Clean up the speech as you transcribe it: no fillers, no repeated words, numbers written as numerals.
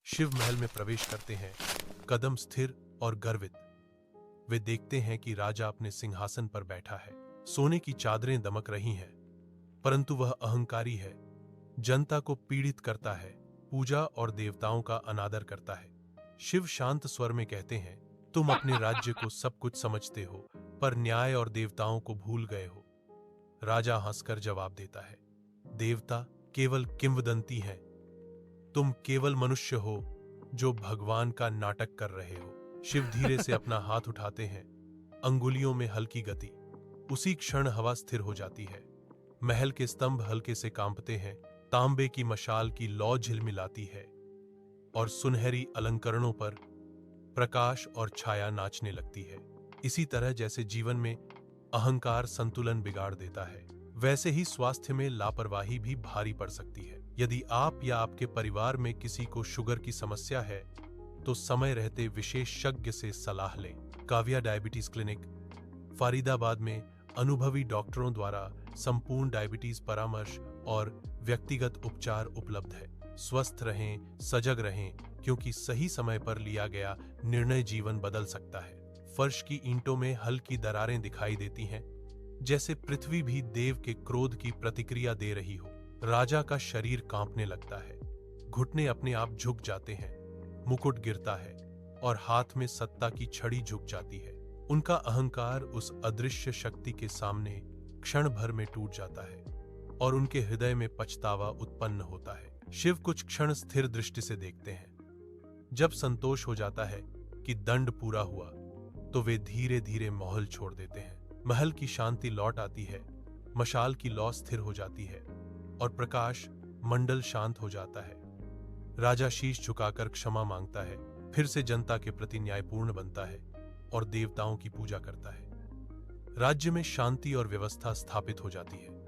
शिव महल में प्रवेश करते हैं, कदम स्थिर और गर्वित। वे देखते हैं कि राजा अपने सिंहासन पर बैठा है। सोने की चादरें दमक रही हैं, परंतु वह अहंकारी है, जनता को पीड़ित करता है, पूजा और देवताओं का अनादर करता है। शिव शांत स्वर में कहते हैं, तुम अपने राज्य को सब कुछ समझते हो, पर न्याय और देवताओं को भूल गए हो। राजा हंसकर जवाब देता है, देवता केवल किंवदंती हैं, तुम केवल मनुष्य हो जो भगवान का नाटक कर रहे हो। शिव धीरे से अपना हाथ उठाते हैं, अंगुलियों में हल्की गति। उसी क्षण हवा स्थिर हो जाती है। महल के स्तंभ हल्के से कांपते हैं, तांबे की मशाल की लौ झिलमिलाती है और सुनहरी अलंकरणों पर प्रकाश और छाया नाचने लगती है। इसी तरह जैसे जीवन में अहंकार संतुलन बिगाड़ देता है, वैसे ही स्वास्थ्य में लापरवाही भी भारी पड़ सकती है। यदि आप या आपके परिवार में किसी को शुगर की समस्या है, तो समय रहते विशेषज्ञ से सलाह लें। काव्या डायबिटीज क्लिनिक, फरीदाबाद में अनुभवी डॉक्टरों द्वारा संपूर्ण डायबिटीज परामर्श और व्यक्तिगत उपचार उपलब्ध है। स्वस्थ रहें, सजग रहें, क्योंकि सही समय पर लिया गया निर्णय जीवन बदल सकता है। फर्श की ईंटों में हल्की दरारें दिखाई देती हैं, जैसे पृथ्वी भी देव के क्रोध की प्रतिक्रिया दे रही हो। राजा का शरीर कांपने लगता है, घुटने अपने आप झुक जाते हैं, मुकुट गिरता है और हाथ में सत्ता की छड़ी झुक जाती है। उनका अहंकार उस अदृश्य शक्ति के सामने क्षण भर में टूट जाता है और उनके हृदय में पछतावा उत्पन्न होता है। शिव कुछ क्षण स्थिर दृष्टि से देखते हैं। जब संतोष हो जाता है कि दंड पूरा हुआ, तो वे धीरे धीरे महल छोड़ देते हैं। महल की शांति लौट आती है, मशाल की लौ स्थिर हो जाती है और प्रकाश मंडल शांत हो जाता है। राजा शीश झुकाकर क्षमा मांगता है, फिर से जनता के प्रति न्यायपूर्ण बनता है और देवताओं की पूजा करता है। राज्य में शांति और व्यवस्था स्थापित हो जाती है।